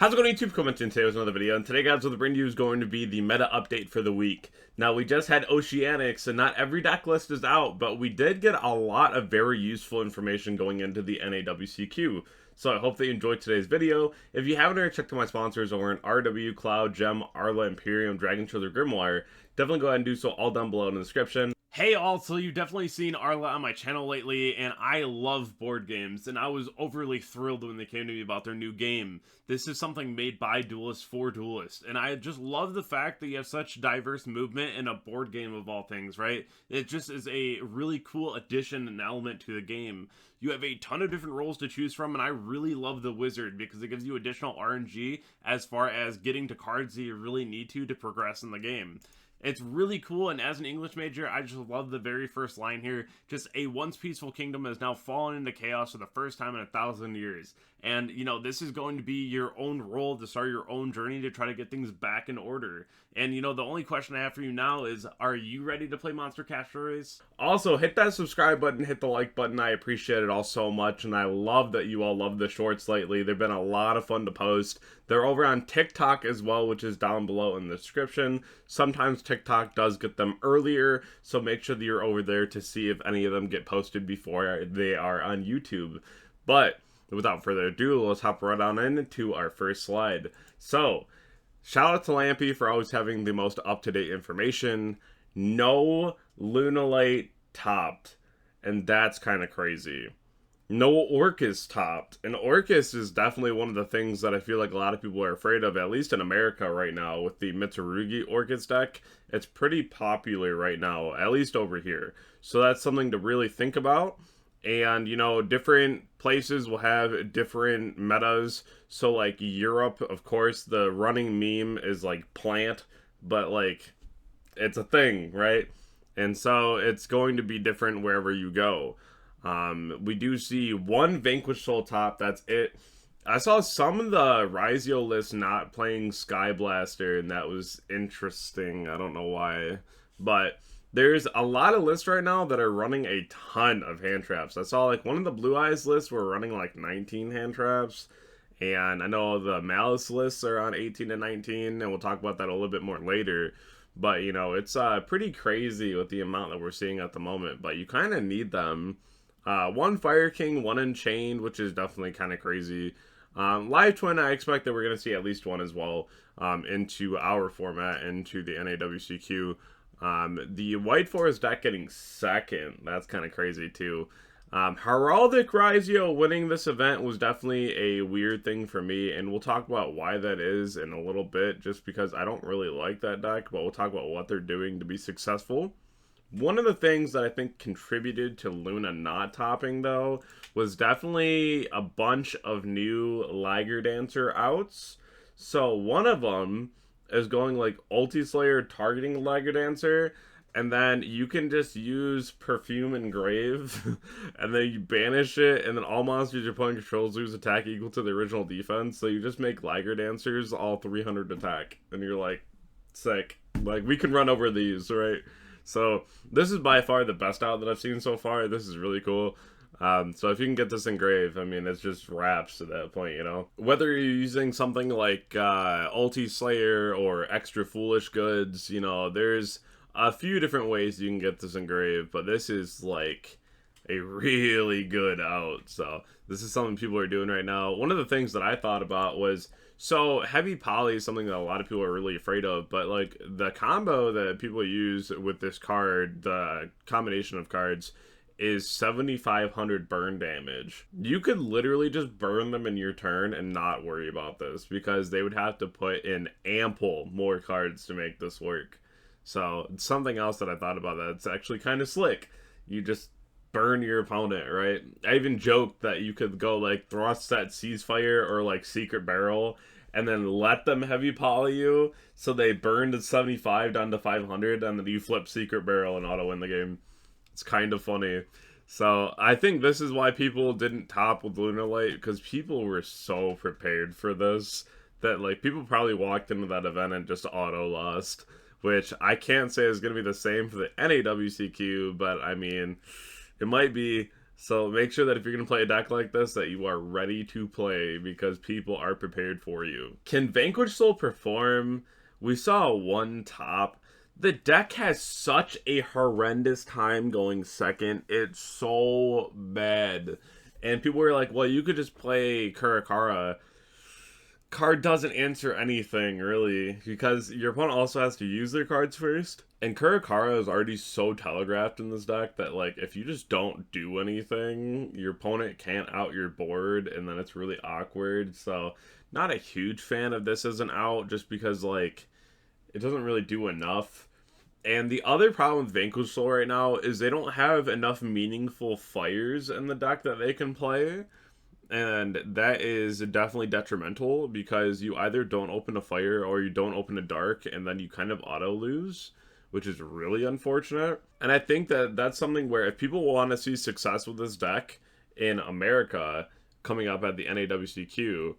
How's it going, YouTube? Commenting today with another video, and today, guys, what I bring to you is going to be the meta update for the week. Now, we just had Oceanics, and not every deck list is out, but we did get a lot of very useful information going into the NAWCQ. So I hope that you enjoyed today's video. If you haven't already checked out my sponsors over in RW, Cloud, Gem, Arla, Imperium, Dragonshield, or Grimoire, definitely go ahead and do so all down below in the description. Hey all, so you've definitely seen Arla on my channel lately, and I love board games, and I was overly thrilled when they came to me about their new game. This is something made by Duelists for Duelists, and I just love the fact that you have such diverse movement in a board game of all things, right? It just is a really cool addition and element to the game. You have a ton of different roles to choose from, and I really love the Wizard because it gives you additional RNG as far as getting to cards that you really need to progress in the game. It's really cool, and as an English major, I just love the very first line here. Just a once peaceful kingdom has now fallen into chaos for the first time in 1,000 years. And, you know, this is going to be your own role to start your own journey to try to get things back in order. And, you know, the only question I have for you now is, are you ready to play Monster Cash Race? Also, hit that subscribe button, hit the like button. I appreciate it all so much, and I love that you all love the shorts lately. They've been a lot of fun to post. They're over on TikTok as well, which is down below in the description. Sometimes TikTok does get them earlier, so make sure that you're over there to see if any of them get posted before they are on YouTube. But without further ado, let's hop right on into our first slide. So, shout out to Lampy for always having the most up-to-date information. No Lunaite topped, and that's kind of crazy. No Orcus topped, and Orcus is definitely one of the things that I feel like a lot of people are afraid of, at least in America right now, with the Mitsurugi Orcus deck. It's pretty popular right now, at least over here. So that's something to really think about. And, you know, different places will have different metas. So, like, Europe, of course, the running meme is, like, plant, but, like, it's a thing, right? And so it's going to be different wherever you go. We do see one Vanquish Soul top, that's it. I saw some of the Risal list not playing Sky Blaster, and that was interesting. I don't know why, but there's a lot of lists right now that are running a ton of hand traps. I saw like one of the Blue Eyes lists were running like 19 hand traps, and I know the Malice lists are on 18 and 19, and we'll talk about that a little bit more later. But, you know, it's pretty crazy with the amount that we're seeing at the moment, but you kind of need them. One Fire King, one Enchained, which is definitely kind of crazy. Live Twin, I expect that we're going to see at least one as well into our format, into the NAWCQ. The White Forest deck getting second, that's kind of crazy too. Heraldic Yugioh winning this event was definitely a weird thing for me, and we'll talk about why that is in a little bit, just because I don't really like that deck, but we'll talk about what they're doing to be successful. One of the things that I think contributed to Luna not topping, though, was definitely a bunch of new Liger Dancer outs. So one of them is going like Ulti Slayer targeting Liger Dancer, and then you can just use Perfume Engrave, and then you banish it, and then all monsters your opponent controls lose attack equal to the original defense. So you just make Liger Dancers all 300 attack, and you're like, sick. Like, we can run over these, right? So this is by far the best out that I've seen so far. This is really cool. So if you can get this engraved, I mean, it's just wraps at that point, you know? Whether you're using something like Ulti Slayer or Extra Foolish Goods, you know, there's a few different ways you can get this engraved, but this is like a really good out. So this is something people are doing right now. One of the things that I thought about was, so heavy poly is something that a lot of people are really afraid of, but like the combo that people use with this card, the combination of cards, is 7,500 burn damage. You could literally just burn them in your turn and not worry about this, because they would have to put in ample more cards to make this work. So it's something else that I thought about that's actually kind of slick. You just burn your opponent, right? I even joked that you could go like thrust that Ceasefire or like Secret Barrel, and then let them heavy poly you, so they burn to 75 down to 500, and then you flip Secret Barrel and auto win the game. It's kind of funny. So I think this is why people didn't top with Lunaite, because people were so prepared for this that like people probably walked into that event and just auto lost, which I can't say is going to be the same for the NAWCQ, but I mean, it might be. So make sure that if you're going to play a deck like this, that you are ready to play because people are prepared for you. Can Vanquish Soul perform? We saw one top. The deck has such a horrendous time going second. It's so bad. And people were like, well, you could just play Kurakara. Card doesn't answer anything, really, because your opponent also has to use their cards first. And Kurakara is already so telegraphed in this deck that, like, if you just don't do anything, your opponent can't out your board, and then it's really awkward. So, not a huge fan of this as an out, just because, like, it doesn't really do enough. And the other problem with Vanquish Soul right now is they don't have enough meaningful fires in the deck that they can play. And that is definitely detrimental because you either don't open a fire or you don't open a dark, and then you kind of auto lose, which is really unfortunate. And I think that that's something where if people want to see success with this deck in America coming up at the NAWCQ,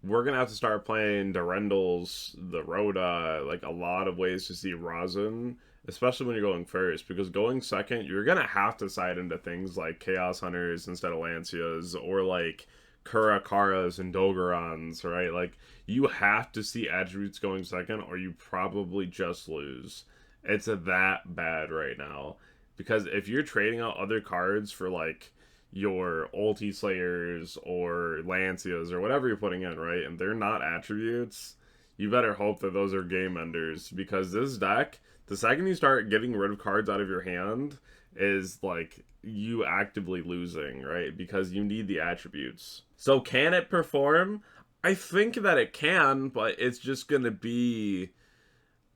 we're going to have to start playing the Rendels, the Rhoda, like a lot of ways to see Rosin, especially when you're going first, because going second, you're going to have to side into things like Chaos Hunters instead of Lancias, or like Kurakaras and Dogorons, right? Like, you have to see attributes going second, or you probably just lose. It's that bad right now, because if you're trading out other cards for, like, your ulti slayers or lancias or whatever you're putting in, right, and they're not attributes, you better hope that those are game enders, because this deck, the second you start getting rid of cards out of your hand, is like you actively losing, right, because you need the attributes. So can it perform? I think that it can, but it's just gonna be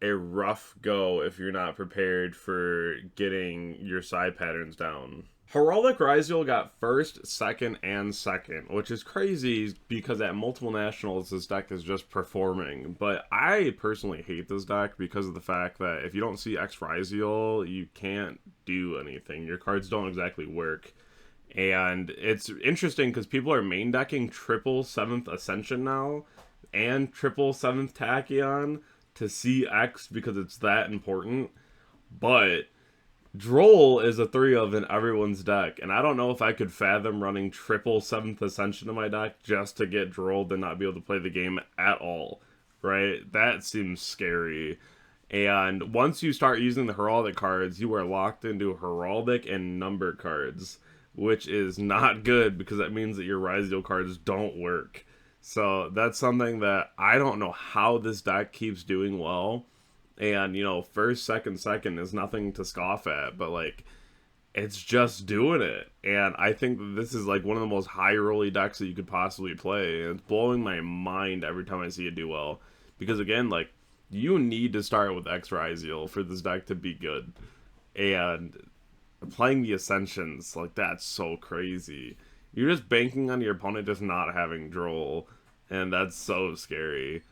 a rough go if you're not prepared for getting your side patterns down. Heraldic Risal got first, second, and second, which is crazy because at multiple nationals this deck is just performing. But I personally hate this deck because of the fact that if you don't see X Risal, you can't do anything. Your cards don't exactly work. And it's interesting because people are main decking triple 7th Ascension now and triple 7th Tachyon to see X because it's that important. But Droll is a 3 of in everyone's deck, and I don't know if I could fathom running triple 7th Ascension in my deck just to get Droll and not be able to play the game at all, right? That seems scary. And once you start using the Heraldic cards, you are locked into Heraldic and number cards, which is not good because that means that your Risal cards don't work. So that's something that I don't know how this deck keeps doing well. And, you know, first, second is nothing to scoff at, but, like, it's just doing it. And I think that this is, like, one of the most high-rolly decks that you could possibly play. And it's blowing my mind every time I see it do well. Because, again, like, you need to start with X Risal for this deck to be good. And playing the Ascensions, like, that's so crazy. You're just banking on your opponent just not having Droll. And that's so scary.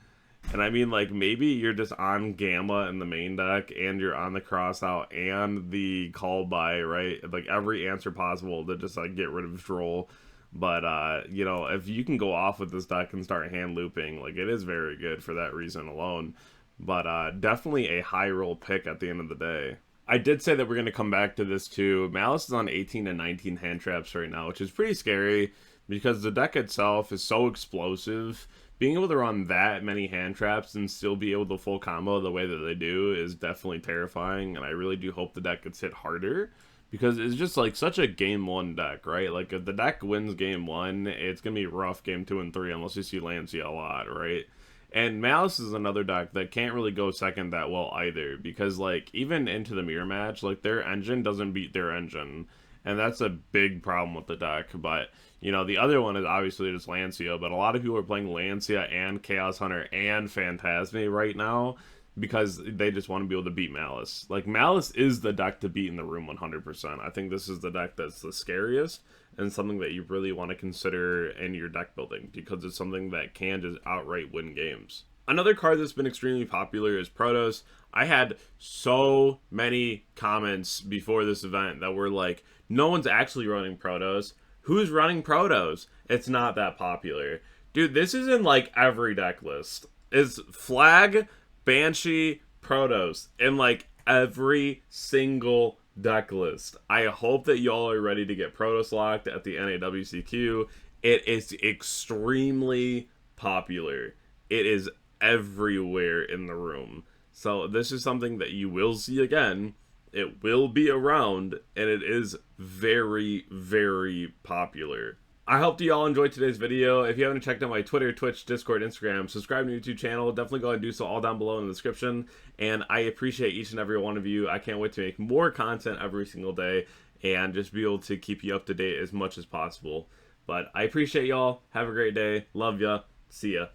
And I mean, like, maybe you're just on Gamma in the main deck, and you're on the Crossout and the Call By, right? Like, every answer possible to just, like, get rid of Droll. But, you know, if you can go off with this deck and start hand looping, like, it is very good for that reason alone. But, definitely a high roll pick at the end of the day. I did say that we're going to come back to this, too. Malice is on 18 and 19 hand traps right now, which is pretty scary, because the deck itself is so explosive. Being able to run that many hand traps and still be able to full combo the way that they do is definitely terrifying, and I really do hope the deck gets hit harder, because it's just like such a game 1 deck, right? Like, if the deck wins game 1, it's going to be rough game 2 and 3 unless you see Lancia a lot, right? And Malice is another deck that can't really go second that well either, because, like, even into the mirror match, like, their engine doesn't beat their engine. And that's a big problem with the deck. But, you know, the other one is obviously just Lancia. But a lot of people are playing Lancia and Chaos Hunter and Phantasme right now because they just want to be able to beat Malice. Like, Malice is the deck to beat in the room 100%. I think this is the deck that's the scariest and something that you really want to consider in your deck building, because it's something that can just outright win games. Another card that's been extremely popular is Protos. I had so many comments before this event that were like, no one's actually running Protos. Who's running Protos? It's not that popular. Dude, this is in like every deck list. It's Flag, Banshee, Protos in like every single deck list. I hope that y'all are ready to get Protos locked at the NAWCQ. It is extremely popular. It is everywhere in the room. So this is something that you will see again. It will be around, and it is very, very popular. I hope that y'all enjoyed today's video. If you haven't checked out my Twitter, Twitch, Discord, Instagram, subscribe to my YouTube channel. Definitely go ahead and do so all down below in the description. And I appreciate each and every one of you. I can't wait to make more content every single day and just be able to keep you up to date as much as possible. But I appreciate y'all. Have a great day. Love ya. See ya.